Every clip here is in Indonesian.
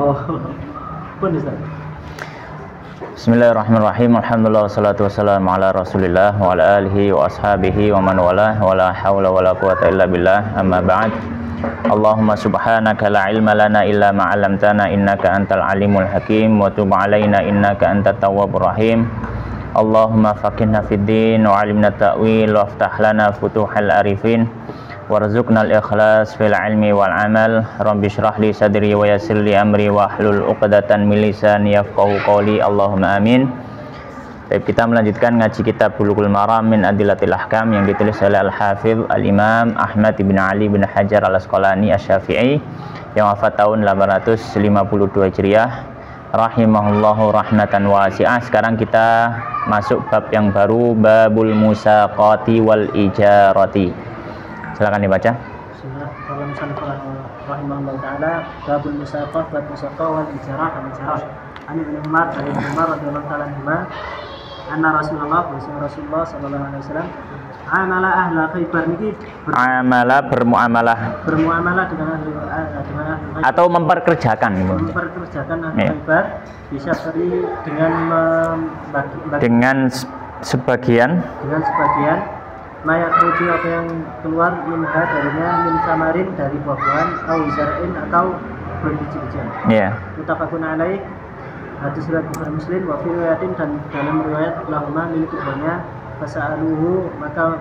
Oh, pun Ustaz. Bismillahirrahmanirrahim. Alhamdulillah wassalatu wassalamu ala Rasulillah wa ala alihi wa ashabihi wa man walah wa la haula wa la quwata illa billah. Amma ba'd. Allahumma subhanaka la ilma lana illa ma 'allamtana innaka antal alimul hakim wa tub 'alaina innaka antat tawwabur rahim. Allahumma faqihna fid din wa 'allimna ta'wil wa aftah lana futuhal arifin warzuqna al-ikhlas fil ilmi wal amal. Rabbi shrah li sadri wa yassir li amri wa hlul 'uqdatan min lisani yafqahu qawli. Allahumma amin. Baik, kita melanjutkan ngaji kitab Bulughul Maram min Adillatil Ahkam yang ditulis oleh Al-Hafidz Al-Imam Ahmad bin Ali bin Hajar Al-Asqalani Asy-Syafi'i yang wafat tahun 852 Hijriah rahimahullahu rahmatan wasi'ah. Sekarang kita masuk bab yang baru, babul musaqati wal ijarati. Silakan dibaca. Rahimahullah taala babul musaqah bab musaqah wal ijarah dan ijarah. Ani bin Umar dari Umar radhiyallahu taala anhu anna Rasulullah sallallahu alaihi wasallam amala ahla Khaibar niki bermuamalah dengan ahli atau memperkerjakan ahli Khaibar bisa beri dengan membagi dengan sebagian layak rujuk apa yang keluar minha darinya min samarin dari buah-buahan atau zar'in atau berbiji-bijian. Iya. Mutafaqun alaih. Hadis riwayat Bukhari Muslim wa fi riwayatin dan dalam riwayat lahuma milik keduanya fasa'aluhu maka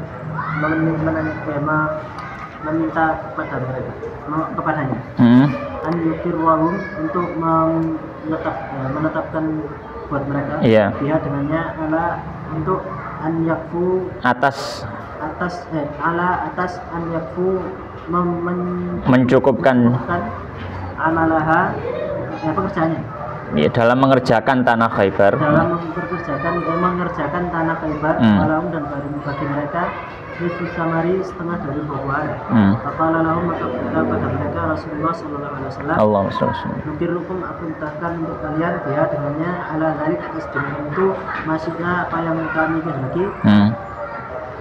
meminta kepadanya an yukirwahum untuk menetapkan buat mereka dia dengannya ala untuk an yakfu atas an yakfu mencukupkan amalaha pekerjaannya dalam mengerjakan tanah Khaibar mengerjakan tanah Khaibar malam dan bagi mereka nisfu samari setengah dari buah-buahan. Faqala lahum maka pada mereka Rasulullah sallallahu alaihi wasallam nukirukum aku entahkan untuk kalian dia dengannya ala dzalik atas dengan itu masihnya apa yang kami kehendaki.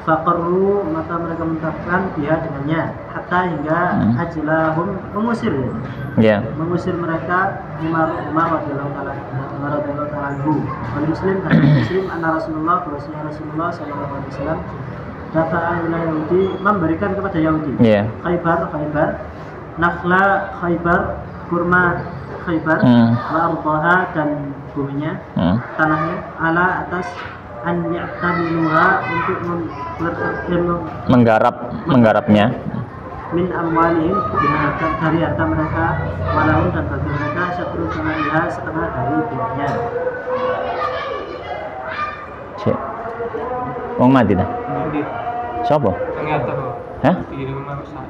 Faqarru maka mereka mentahkan dia dengannya hatta hingga ajlahum mengusir mereka Umar radhiyallahu taala anhu. Muslim anna Rasulullah sallallahu alaihi wasallam dafa'a ila Yahudi memberikan kepada Yahudi Khaibar nakhla Khaibar kurma Khaibar wa ardaha dan buminya tanahnya ala atas an ya'tamiluha untuk menggarapnya min amwalihim dari harta mereka walau dan bagi mereka syatru samaiha setengah dari buahnya. Wong mati dah. Siapa? Ternyata. Hah? Di rumah Said.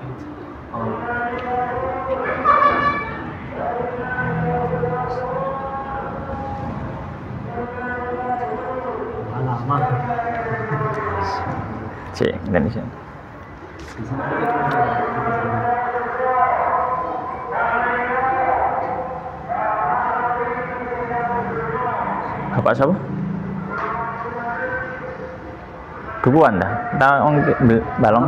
Alamak. Cek, dan di sini. Bapak siapa? Dukuan dah. Kita orang balong.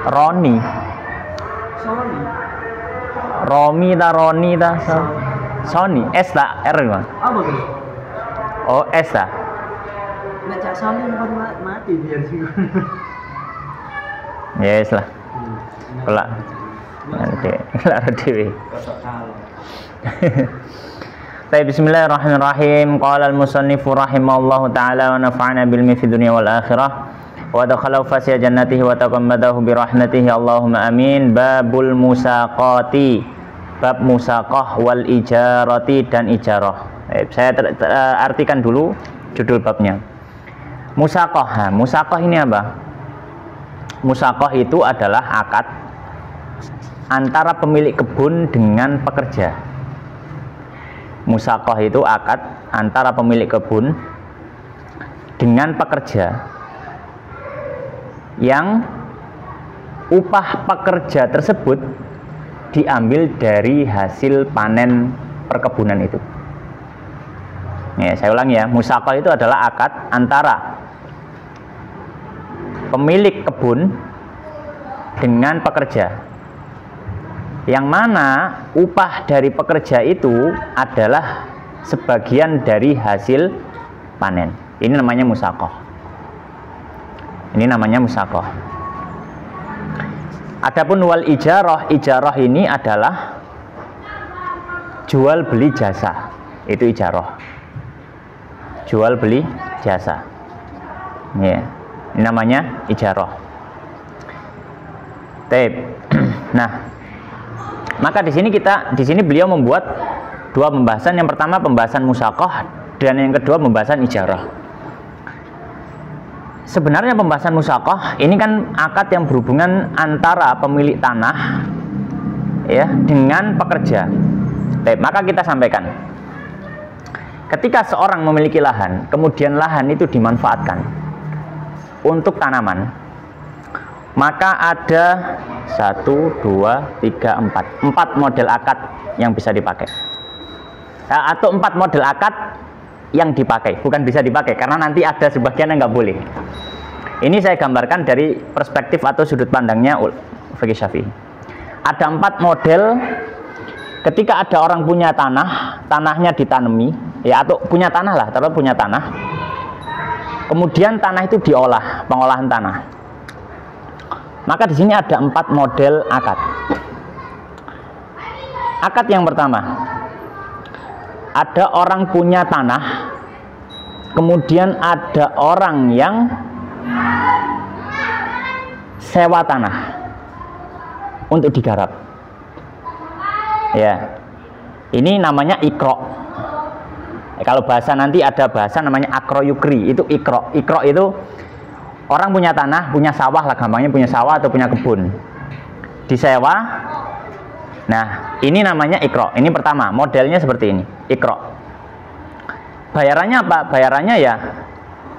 Roni. Romi ta Roni ta. Sony S tak R kan? Apa tuh? Oh S tak. Ngajak Sony bukan mati biar sih. Yes lah. Kelak. Nanti kelak dewe. Bismillahirrahmanirrahim. Qala al-musannifu rahimahullahu ta'ala wa nafa'ana bil ilmi fid dunya wal akhirah wa dakhala fasya jannatihi wa taqammadahu bi rahmatihi Allahumma amin. Babul musaqati, bab musaqah wal ijarati dan ijarah. Saya artikan dulu judul babnya. Musaqah. Musaqah ini apa? Musaqah itu adalah akad antara pemilik kebun dengan pekerja. Musaqah itu akad antara pemilik kebun dengan pekerja yang upah pekerja tersebut diambil dari hasil panen perkebunan itu. Ya, saya ulangi ya, musaqah itu adalah akad antara pemilik kebun dengan pekerja yang mana upah dari pekerja itu adalah sebagian dari hasil panen. Ini namanya musaqah. Ini namanya musaqah. Adapun wal ijarah, ijarah ini adalah jual beli jasa. Itu ijarah. Jual beli jasa. Ya. Ini namanya ijarah. Nah, maka di sini beliau membuat dua pembahasan. Yang pertama pembahasan musaqah dan yang kedua pembahasan ijarah. Sebenarnya pembahasan musaqah ini kan akad yang berhubungan antara pemilik tanah ya dengan pekerja. Maka kita sampaikan, ketika seorang memiliki lahan, kemudian lahan itu dimanfaatkan untuk tanaman, maka ada 1, 2, 3, 4 model akad yang bisa dipakai, atau 4 model akad yang dipakai, bukan bisa dipakai karena nanti ada sebagian yang nggak boleh. Ini saya gambarkan dari perspektif atau sudut pandangnya fikih Syafi'i. Ada 4 model. Ketika ada orang punya tanah, tanahnya ditanami, ya atau punya tanah lah, terus punya tanah. Kemudian tanah itu diolah, pengolahan tanah. Maka di sini ada 4 model akad. Akad yang pertama, ada orang punya tanah, kemudian ada orang yang sewa tanah untuk digarap. Ya, ini namanya ikro. Kalau bahasa nanti ada bahasa namanya akroyukri, itu ikro. Ikro itu orang punya tanah, punya sawah lah, gampangnya punya sawah atau punya kebun, disewa. Nah, ini namanya ikro. Ini pertama, modelnya seperti ini, ikro. Bayarannya apa? Bayarannya ya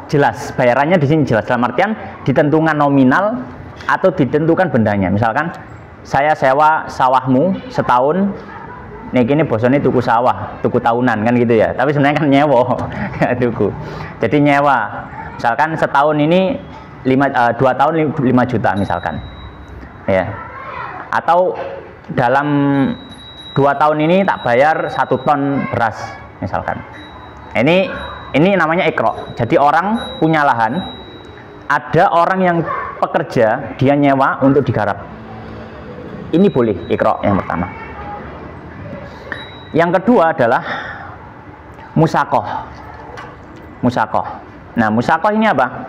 jelas. Bayarannya di sini jelas. Dalam artian ditentukan nominal atau ditentukan bendanya. Misalkan saya sewa sawahmu setahun, nih gini bosone tuku sawah, tuku tahunan kan gitu ya. Tapi sebenarnya kan nyewa, tuku. Jadi nyewa. Misalkan setahun ini 2 tahun 5 juta misalkan, ya. Atau dalam 2 tahun ini tak bayar 1 ton beras misalkan. Ini namanya ikro. Jadi orang punya lahan, ada orang yang pekerja, dia nyewa untuk digarap. Ini boleh ikro yang pertama. Yang kedua adalah musaqah. Musaqah. Nah, musaqah ini apa?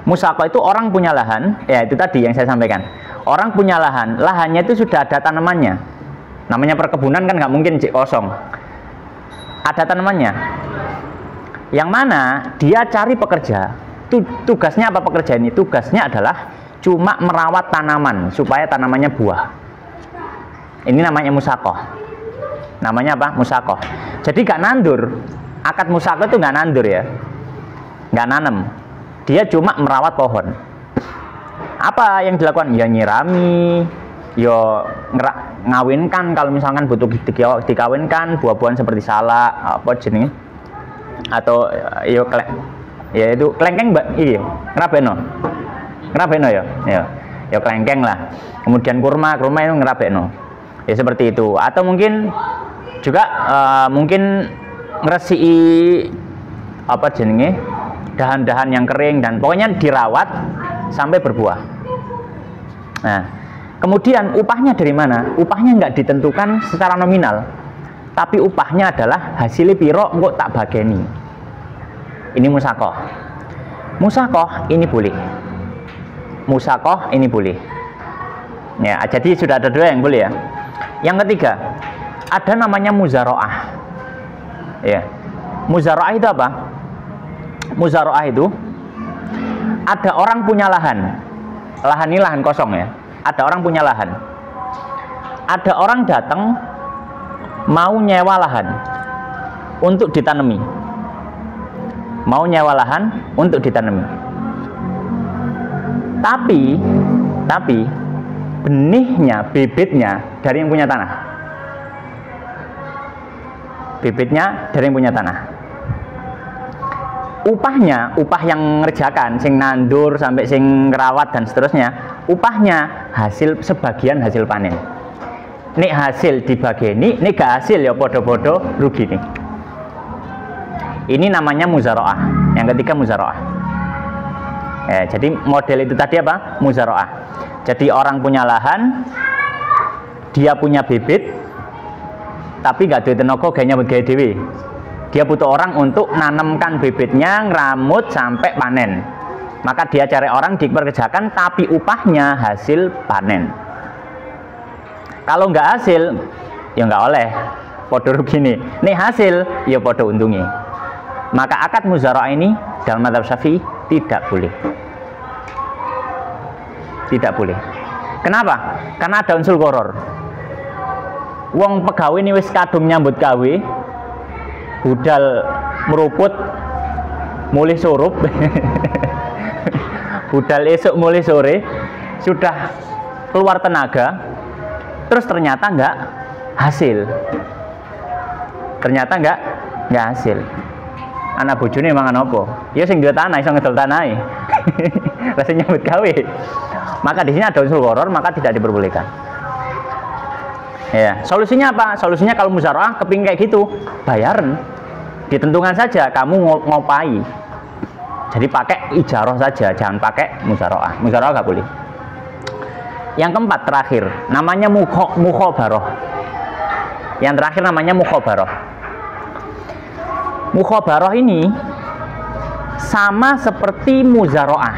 Musaqah itu orang punya lahan, ya itu tadi yang saya sampaikan. Orang punya lahan, lahannya itu sudah ada tanamannya. Namanya perkebunan kan nggak mungkin kosong. Ada tanamannya. Yang mana dia cari pekerja. Tugasnya apa pekerja ini? Tugasnya adalah cuma merawat tanaman supaya tanamannya buah. Ini namanya musaqah. Namanya apa? Musaqah. Jadi gak nandur. Akad musaqah itu gak nandur ya, gak nanem. Dia cuma merawat pohon. Apa yang dilakukan? Ya nyirami, ya ngawinkan kalau misalkan butuh dikawinkan, buah-buahan seperti salak, apa jenis, atau ya itu kelengkeng mbak, iya, ngerabeno ya, ya kelengkeng lah. Kemudian kurma itu ngerabeno, ya seperti itu. Atau mungkin juga mungkin ngeresiki apa jenenge dahan-dahan yang kering dan pokoknya dirawat sampai berbuah. Nah, kemudian upahnya dari mana? Upahnya nggak ditentukan secara nominal, tapi upahnya adalah hasil piro engko tak bageni. Ini musaqah. Musaqah ini boleh. Musaqah ini boleh. Ya, jadi sudah ada 2 yang boleh ya. Yang ketiga, ada namanya muzaraah. Ya. Muzaraah itu apa? Muzaraah itu ada orang punya lahan. Lahan ini lahan kosong ya. Ada orang punya lahan. Ada orang datang mau nyewa lahan untuk ditanami. Mau nyewa lahan untuk ditanami. Tapi benihnya, bibitnya dari yang punya tanah. Bibitnya dari yang punya tanah. Upahnya, upah yang ngerjakan, sing nandur sampai sing ngerawat dan seterusnya, upahnya sebagian hasil panen. nek hasil dibageni, nek gak hasil ya podo-podo rugi nih. Ini namanya muzaroah. Yang ketiga muzaroah. Jadi model itu tadi apa? Muzaroah. Jadi orang punya lahan, dia punya bibit, tapi gak duwe tenaga gawe nyambut gawe dhewe. Dia butuh orang untuk nanamkan bibitnya, ngeramut sampai panen. Maka dia cari orang dipekerjakan, tapi upahnya hasil panen. Kalau nggak hasil, ya nggak oleh. Podo rugi nih. Nih hasil, ya podo untungnya. Maka akad muzaroah ini dalam mazhab Syafi'i tidak boleh. Tidak boleh. Kenapa? Karena ada unsur gharar. Wong pegawai ini wis kadung nyambut gawe, budal meruput, mulai surup. Budal esok mulai sore sudah keluar tenaga, terus ternyata nggak hasil. Ternyata nggak hasil. Anak bojone mangan apa? Ya sing duwe tanah iso ngedol tanahe. Lah sing nyambut gawe. Maka di sini ada unsur gharar, maka tidak diperbolehkan. Ya, solusinya apa? Solusinya kalau muzaroah kepingin kayak gitu, bayaran. Ditentukan saja kamu ngopai. Jadi pakai ijarah saja, jangan pakai muzaroah. Muzaroah nggak boleh. Yang keempat terakhir, namanya mukhabarah. Yang terakhir namanya mukhabarah. Mukhabarah ini sama seperti muzaroah.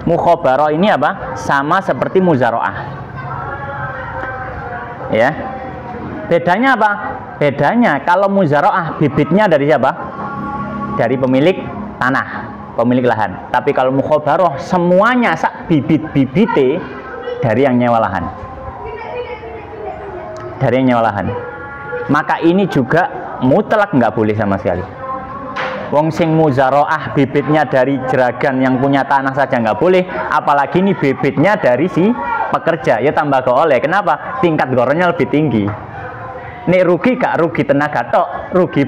Mukhabarah ini apa? Sama seperti muzaroah. Ya. Bedanya apa? Bedanya kalau muzaroah bibitnya dari siapa? Dari pemilik tanah, pemilik lahan. Tapi kalau mukhabarah semuanya sak bibit-bibite dari yang nyewa lahan. Dari yang nyewa lahan. Maka ini juga mutlak nggak boleh sama sekali. Wong sing muzaroah bibitnya dari jeragan yang punya tanah saja nggak boleh, apalagi ini bibitnya dari si pekerja, ya tambah gak oleh. Kenapa? Tingkat gorornya lebih tinggi. Nek rugi gak rugi tenaga tok, rugi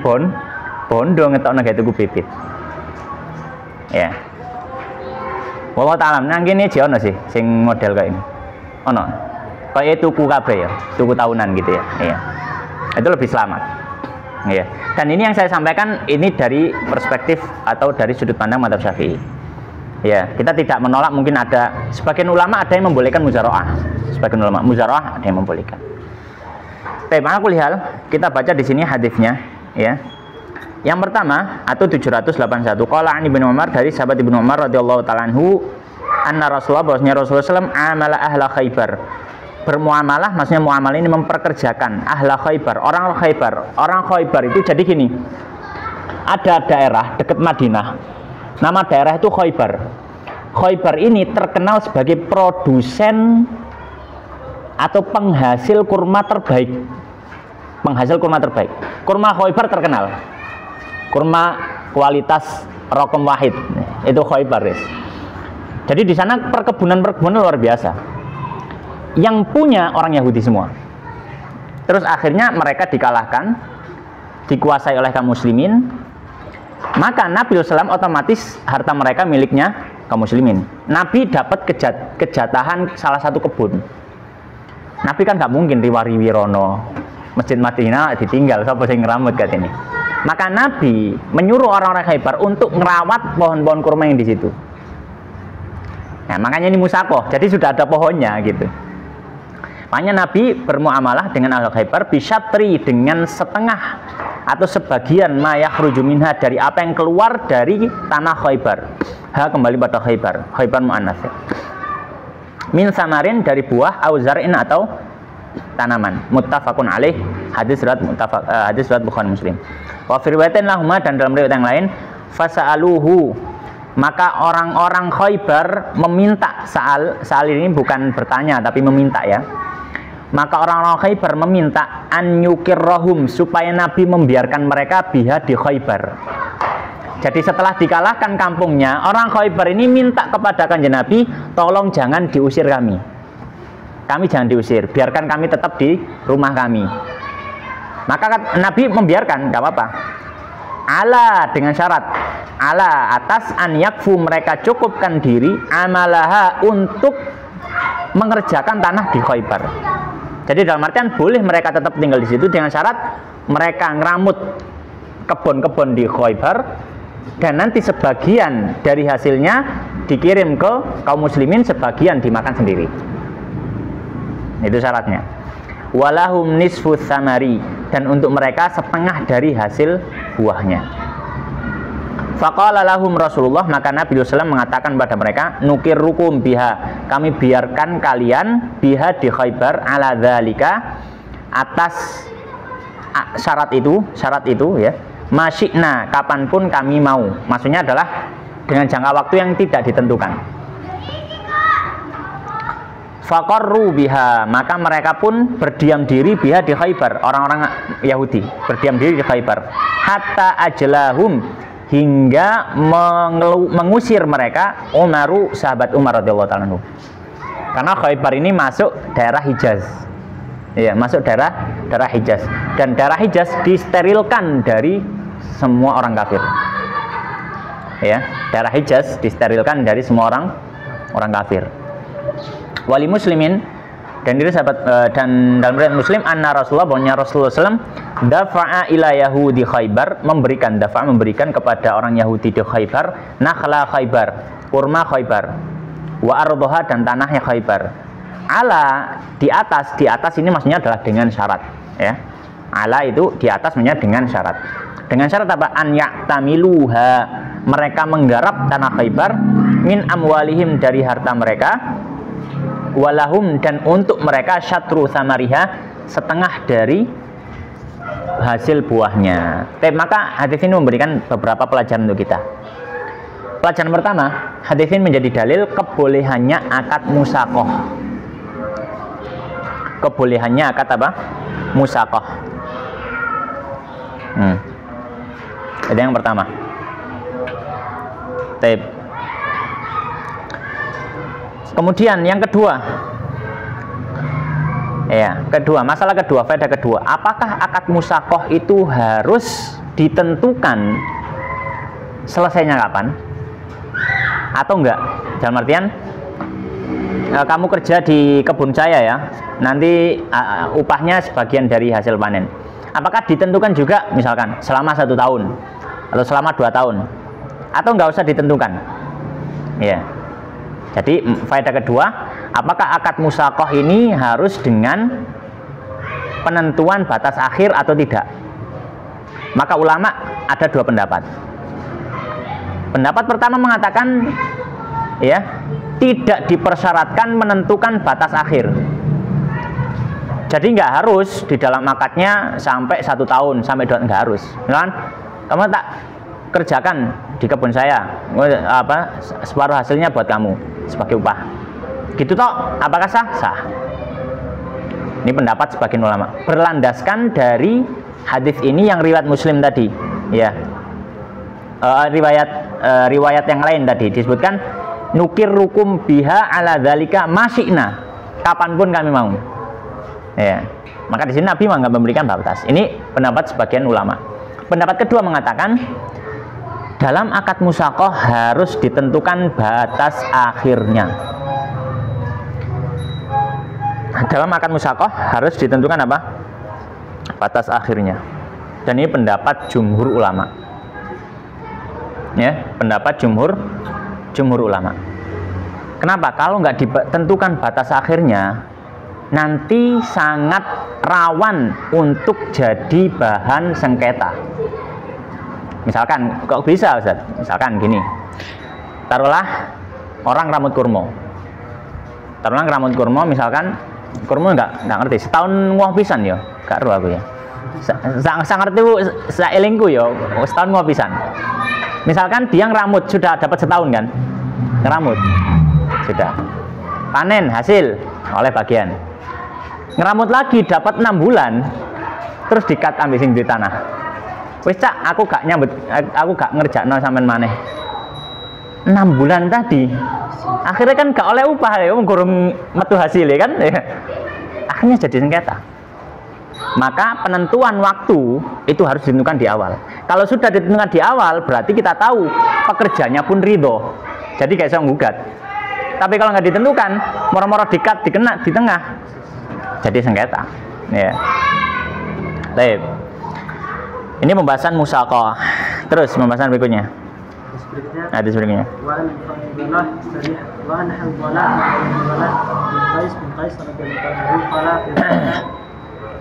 bondo ngetokno gawe tuku bibit. Ya. Wallah ta'ala, nang kene iki ono sih sing model kayak ini. Ono. Kayak tuku kabeh ya, tuku tahunan gitu ya. Iya. Itu lebih selamat. Iya. Dan ini yang saya sampaikan ini dari perspektif atau dari sudut pandang mazhab Syafi'i. Ya, kita tidak menolak, mungkin ada sebagian ulama ada yang membolehkan muzaroah. Sebagian ulama muzaroah ada yang membolehkan. Tema kuliah kita baca di sini hadisnya, ya. Yang pertama atau 781 qala an Ibnu Umar, dari sahabat Ibnu Umar radhiyallahu taala anhu, anna Rasulullah, bahwasanya Rasulullah sallallahu alaihi wasallam amala ahla Khaibar. Bermuamalah, maksudnya muamalah ini memperkerjakan ahla Khaibar, orang Khaibar. Orang Khaibar itu jadi gini. Ada daerah dekat Madinah. Nama daerah itu Khaibar. Khaibar ini terkenal sebagai produsen atau penghasil kurma terbaik. Penghasil kurma terbaik. Kurma Khaibar terkenal. Kurma kualitas rokom wahid itu Khaibar. Jadi di sana perkebunan luar biasa. Yang punya orang Yahudi semua. Terus akhirnya mereka dikalahkan, dikuasai oleh kaum muslimin. Maka Nabi SAW otomatis harta mereka miliknya kaum muslimin. Nabi dapat kejatahan salah satu kebun. Nabi kan nggak mungkin riwari wirono Masjid Madinah ditinggal sapa sing ngeramut kat ini. Maka Nabi menyuruh orang-orang Khaibar untuk merawat pohon-pohon kurma yang di situ. Nah, makanya ini musakoh. Jadi sudah ada pohonnya gitu. Makanya Nabi bermuamalah dengan ahli Khaibar bisyatri, dengan setengah atau sebagian ma yakhruju minha, dari apa yang keluar dari tanah Khaibar. Ha kembali pada Khaibar. Khaibar muannats. Min samarin, dari buah, au zar'in atau tanaman. Muttafaqun alaih. Hadis riwayat Bukhari Muslim. Wa fi riwayatin lahuma, dan dalam riwayat yang lain, fasa'aluhu, maka orang-orang Khaibar meminta. Sa'al ini bukan bertanya tapi meminta ya. Maka orang-orang Khaibar meminta an yukirrohum, supaya Nabi membiarkan mereka biha di Khaibar. Jadi setelah dikalahkan kampungnya, orang Khaibar ini minta kepada kanjeng Nabi, tolong jangan diusir kami. Kami jangan diusir, biarkan kami tetap di rumah kami. Maka Nabi membiarkan, nggak apa-apa. Ala, dengan syarat, ala, atas an yakfu, mereka cukupkan diri, amalaha, untuk mengerjakan tanah di Khaybar. Jadi dalam artian boleh mereka tetap tinggal di situ dengan syarat mereka ngeramut kebun-kebun di Khaybar dan nanti sebagian dari hasilnya dikirim ke kaum muslimin, sebagian dimakan sendiri. Itu syaratnya. Walahum nisfu tsamari, dan untuk mereka setengah dari hasil buahnya. Faqala lahum Rasulullah, maka Nabi SAW mengatakan pada mereka, nukirrukum biha, kami biarkan kalian biha di Khaybar ala dzalika, atas syarat itu ya, masyikna, kapanpun kami mau. Maksudnya adalah dengan jangka waktu yang tidak ditentukan. Faqarru biha, maka mereka pun berdiam diri biha di Khaybar, orang-orang Yahudi berdiam diri di Khaybar, hatta ajlahum, hingga mengusir mereka Umaru, sahabat Umar radhiyallahu ta'ala anhu. Karena Khaybar ini masuk daerah Hijaz. Ya, masuk daerah Hijaz, dan daerah Hijaz disterilkan dari semua orang kafir. Ya, daerah Hijaz disterilkan dari semua orang kafir. Wali muslimin, dan diri sahabat dan dalam riwayat Muslim, anna Rasulullah, bahwanya Rasulullah SAW dafa'a ila Yahudi Khaybar, memberikan kepada orang Yahudi di Khaybar nakhla Khaybar, kurma Khaybar, wa ardhoha, dan tanahnya Khaybar. Ala, di atas ini maksudnya adalah dengan syarat, ya. Ala itu di atas maksudnya dengan syarat. Dengan syarat apa? An ya'tamiluha, mereka menggarap tanah Khaybar, min amwalihim, dari harta mereka, walahum, dan untuk mereka syatru samariha, setengah dari hasil buahnya. Maka hadis ini memberikan beberapa pelajaran untuk kita. Pelajaran pertama, hadis ini menjadi dalil kebolehannya akad musaqah. Kebolehannya akad apa? Musaqah. Itu yang pertama. Kemudian yang kedua, masalah kedua, faedah kedua, apakah akad musaqah itu harus ditentukan selesainya kapan atau enggak? Dalam artian, kamu kerja di kebun saya ya, nanti upahnya sebagian dari hasil panen. Apakah ditentukan juga, misalkan selama 1 tahun atau selama 2 tahun, atau enggak usah ditentukan? Ya. Jadi faedah kedua, apakah akad musaqah ini harus dengan penentuan batas akhir atau tidak? Maka ulama ada 2 pendapat. Pendapat pertama mengatakan, ya, tidak dipersyaratkan menentukan batas akhir. Jadi nggak harus di dalam akadnya sampai 1 tahun, sampai 2 tahun, nggak harus. Misalkan kamu tak kerjakan di kebun saya, separuh hasilnya buat kamu sebagai upah. Gitu toh, apakah sah? Sah. Ini pendapat sebagian ulama. Berlandaskan dari hadis ini yang riwayat Muslim tadi, ya. Riwayat yang lain tadi disebutkan nukirrukum biha ala dzalika masyikna, kapanpun kami mau. Ya. Maka di sini Nabi nggak memberikan batas. Ini pendapat sebagian ulama. Pendapat kedua mengatakan dalam akad musaqah harus ditentukan batas akhirnya. Dalam akad musaqah harus ditentukan apa? Batas akhirnya. Dan ini pendapat jumhur ulama. Ya, pendapat jumhur ulama. Kenapa? Kalau nggak ditentukan batas akhirnya, nanti sangat rawan untuk jadi bahan sengketa. Misalkan, kok bisa Ustaz? Misalkan gini, taruhlah orang rambut kurma. Misalkan kurma nggak ngerti, setahun nguah pisan ya, gak ero aku ya. Saya ngerti saelingku ya, setahun nguah pisan. Misalkan dia ngeramut sudah dapat setahun kan, ngeramut sudah, panen hasil oleh bagian, ngeramut lagi dapat 6 bulan, terus dikat ambil sing di tanah. Wis cak, aku gak ngerjakno sampean maneh. 6 bulan tadi. Akhirnya kan gak oleh upah ya, gurung metu hasil ya kan. Akhirnya jadi sengketa. Maka penentuan waktu itu harus ditentukan di awal. Kalau sudah ditentukan di awal, berarti kita tahu pekerjanya pun ridho. Jadi kayak saya menggugat. Tapi kalau nggak ditentukan, moro-moro dikat dikena di tengah, jadi sengketa. Ya. Baik. Ini pembahasan musaqah. Terus pembahasan berikutnya. Hadis berikutnya. Wa an Hanzalah dari wa an Hanzalah bin Qais radhiyallahu anhu qala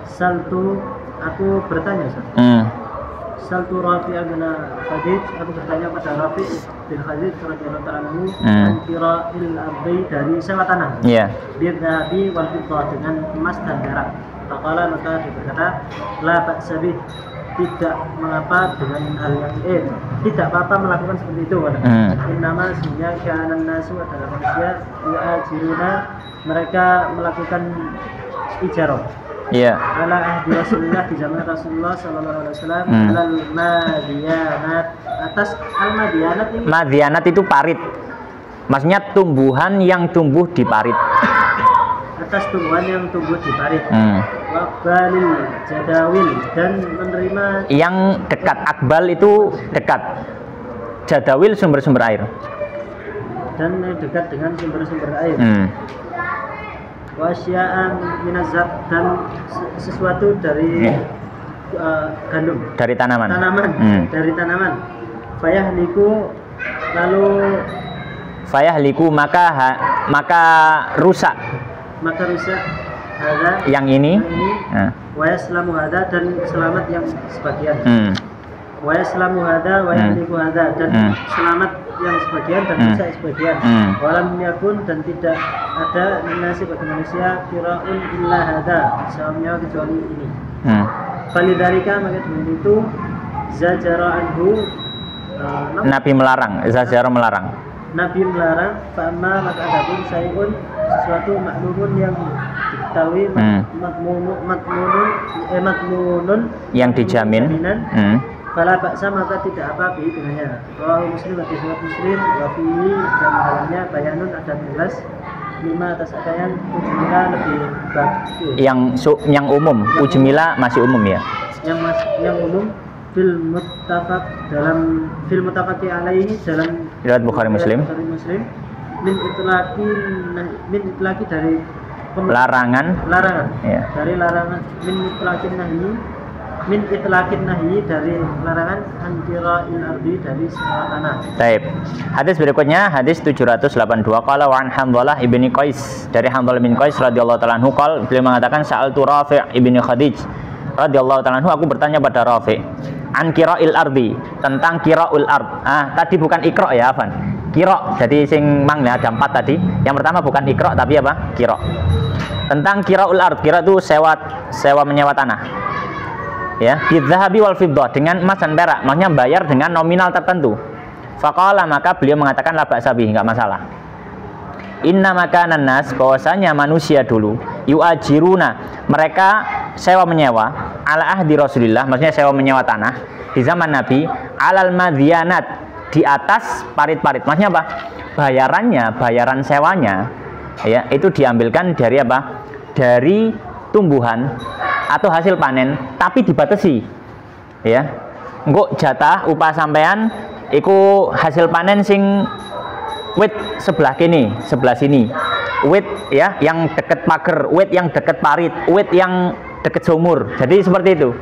saltu, aku bertanya Ustaz. Saltu Rafi' bin Khadij, aku bertanya pada Rafi' bin Khadij radhiyallahu anhu an qira'il ardi, dari sewa tanah. Iya. Bidhabi wal fiddah, dengan emas dan perak. Faqala, maka dia berkata, la ba'sa bih, tidak mengapa dengan hal yang tidak apa-apa melakukan seperti itu. Innama sesungguhnya kanan nasu adalah manusia yu'ajiruna, mereka melakukan ijarah. Iya. Ala ahdi Rasulullah, di zaman Rasulullah sallallahu alaihi wasallam, alal madianat, atas al-madianat ini. Madianat itu parit. Maksudnya tumbuhan yang tumbuh di parit. Atas tumbuhan yang tumbuh di parit. Waqbalil jadawil, dan menerima yang dekat. Akbal itu dekat. Jadawil sumber-sumber air. Dan dekat dengan sumber-sumber air. Wasya'an minazat, dan sesuatu dari gandum, dari tanaman. Dari tanaman. Fayahliku, lalu fayahliku, maka rusak. Maka rusak hada, yang ini. Wa yaslamu hada, dan selamat yang sebagian. Wa yaslamu hada wa yahliku hada, dan selamat yang sebagian dan rusak sebagian. Walam yakun, dan tidak ada nasi bagi manusia qira'un illa hada, semuanya kecuali ini. Falidzalika, maka dengan itu zajara anhu, Nabi melarang. Zajara melarang. Nabi melarang. Fa'amma, maka adapun sayun, sesuatu maklumun yang diketahui, makmunun yang dijamin. Fala ba'sa, maka tidak apa bi dengannya. Rawahu Muslim, hadis Muslim, wa fihi, dan dalamnya bayanun, ada jelas lima atas ada yang ujmila lebih bagus. Yang umum, ujmila masih umum ya. Yang umum fil muttafaqi alaihi, dalam riwayat Bukhari Muslim. Min itlaqi dari larangan. Ya. Dari larangan, min itlaqin nahyi dari larangan anqira'il ardi, dari sewa tanah. Baik. Hadis berikutnya hadis 782, qala wa an Hanzalah ibni Qais, dari Hanzalah bin Qais radhiyallahu ta'ala anhu, qala, beliau mengatakan sa'altu Rafi' ibni Khadij radhiyallahu ta'ala anhu, aku bertanya pada Rafi' an qira'il ardi, tentang qira'ul ard. Tadi bukan iqra ya, Afan. Qira', jadi sing mang ada 4 tadi. Yang pertama bukan iqra tapi apa? Qira'. Tentang qira'ul ard. Qira' itu sewa menyewa tanah. Ya, bidzahabi wal fiddah, dengan emas dan perak, maksudnya bayar dengan nominal tertentu. Faqala, maka beliau mengatakan la ba'sa bihi, enggak masalah. Inna makanan nas, bahwasanya manusia dulu yu'ajiruna, mereka sewa menyewa ala ahdi Rasulillah, maksudnya sewa menyewa tanah di zaman Nabi, alal madhianat, di atas parit-parit. Maksudnya apa? Bayaran sewanya ya, itu diambilkan dari apa? Dari tumbuhan atau hasil panen, tapi dibatasi ya. Engko jatah upah sampean iku hasil panen sing wit sebelah kini, sebelah sini. Wit ya yang deket pager, wit yang deket parit, wit yang deket sumur. Jadi seperti itu.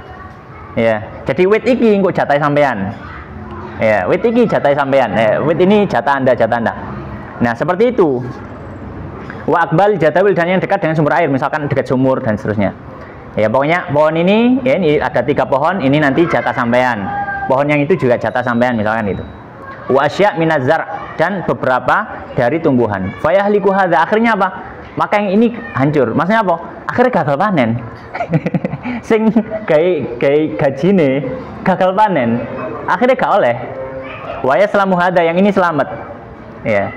Ya. Jadi wit iki engko jatah sampean. Ya, wit iki jatah sampean. Wit ini jatah Anda, jatah Anda. Nah, seperti itu. Wa akbal jadawil, dan yang dekat dengan sumber air, misalkan dekat sumur dan seterusnya. Ya, pokoknya pohon ini, ya, ini ada 3 pohon, ini nanti jatah sampean. Pohon yang itu juga jatah sampean, misalkan itu. Wa asya' minazar, dan beberapa dari tumbuhan. Fayahliku hadza, akhirnya apa? Maka yang ini hancur. Maksudnya apa? Akhirnya gagal panen. Sing gajine gagal panen. Akhirnya gak oleh. Wa yaslamu hadza, yang ini selamat. Ya.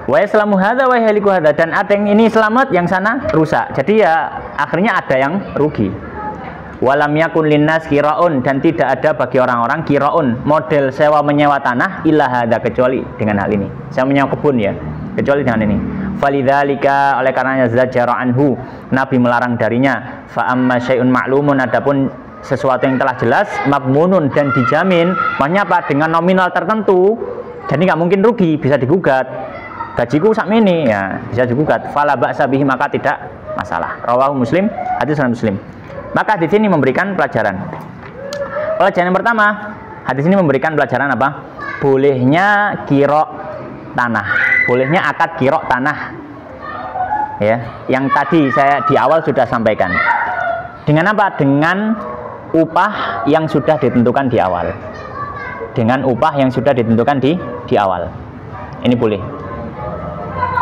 Wa yaslamu hadza wa yahliku hadza, dan ada yang ini selamat, yang sana rusak. Jadi ya akhirnya ada yang rugi. Walam yakun linnas qira'un, dan tidak ada bagi orang-orang qira'un, model sewa menyewa tanah, illa hadza, kecuali dengan hal ini. Sewa menyewa kebun ya, kecuali dengan ini. Falidzalika, oleh karenanya zajara anhu, Nabi melarang darinya. Fa amma syai'un ma'lumun, adapun sesuatu yang telah jelas, mabmunun, dan dijamin, maksudnya apa? Dengan nominal tertentu, jadi nggak mungkin rugi, bisa digugat. gajiku sakmene, ya bisa digugat. Fala ba'sa bihi, maka tidak masalah. Rawahu Muslim, hadis Muslim. Maka hadis ini memberikan pelajaran. Pelajaran yang pertama, hadis ini memberikan pelajaran apa? Bolehnya kirok tanah, bolehnya akad kirok tanah. Ya, yang tadi saya di awal sudah sampaikan. Dengan apa? Dengan upah yang sudah ditentukan di awal. Dengan upah yang sudah ditentukan di awal. Ini boleh.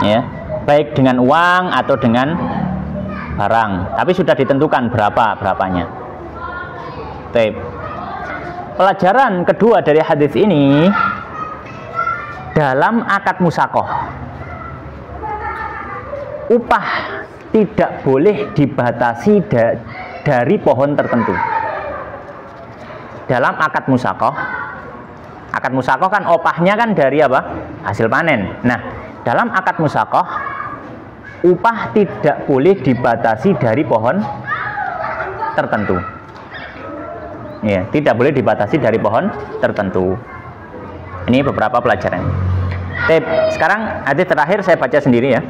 Ya, baik dengan uang atau dengan barang, tapi sudah ditentukan berapanya. Baik. Pelajaran kedua dari hadis ini, dalam akad musakoh, upah tidak boleh dibatasi dari pohon tertentu. Dalam akad musakoh kan upahnya kan dari apa? Hasil panen. Nah, dalam akad musakoh, upah tidak boleh dibatasi dari pohon tertentu. Ya, tidak boleh dibatasi dari pohon tertentu. Ini beberapa pelajaran. Sekarang hadis terakhir saya baca sendiri ya.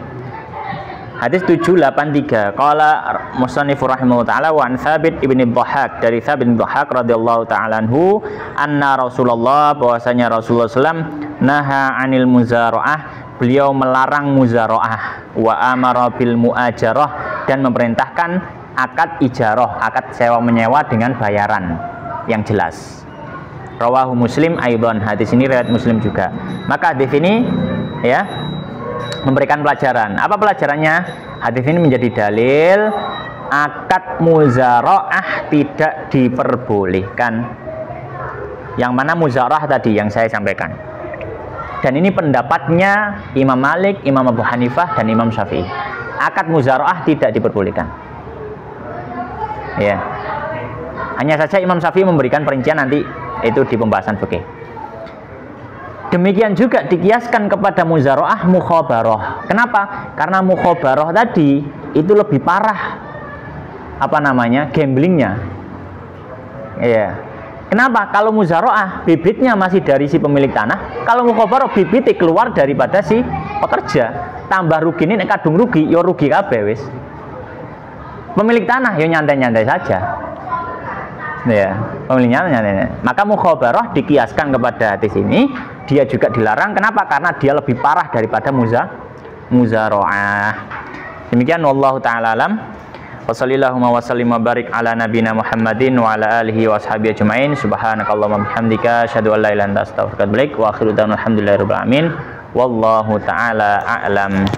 Hadis 783. Qala musannifur rahimahullah taala wa an Tsabit ibn Dhahhak, dari Tsabit bin Dhahhak radhiyallahu taala anhu, anna Rasulullah, bahwasanya Rasulullah sallam naha 'anil muzara'ah, beliau melarang muzara'ah, wa amara bil muajarah, dan memerintahkan akad ijarah, akad sewa menyewa dengan bayaran yang jelas. Rawahu Muslim aidan, hadis ini riwayat Muslim juga. Maka hadis ini ya memberikan pelajaran. Apa pelajarannya? Hadis ini menjadi dalil akad muzara'ah tidak diperbolehkan. Yang mana muzara'ah tadi yang saya sampaikan. Dan ini pendapatnya Imam Malik, Imam Abu Hanifah, dan Imam Syafi'i. Akad muzara'ah tidak diperbolehkan. Ya. Hanya saja Imam Syafi'i memberikan perincian nanti itu di pembahasan fikih. Demikian juga dikiaskan kepada muzara'ah mukhabarah. Kenapa? Karena mukhabarah tadi itu lebih parah gamblingnya. Iya. Kenapa? Kalau muzara'ah bibitnya masih dari si pemilik tanah, kalau mukhabarah bibitnya keluar daripada si pekerja. Tambah rugi ini kadung rugi, yo rugi kabeh wis. Pemilik tanah yo nyantai-nyantai saja. Ya, pemiliknya nyantai. Maka mukhabarah dikiaskan kepada hadis ini, dia juga dilarang. Kenapa? Karena dia lebih parah daripada muzara'ah. Demikian wallahu taala alam. Wassallallahu wa sallim wa barik ala nabina Muhammadin wa ala alihi wa ashabihi ajmain. Subhanakallahumma bihamdika asyhadu an la ilaha illa anta astaghfiruka wa atubu ilaik. Wa akhiru da'wana alhamdulillahirabbil alamin. Wallahu taala a'lam.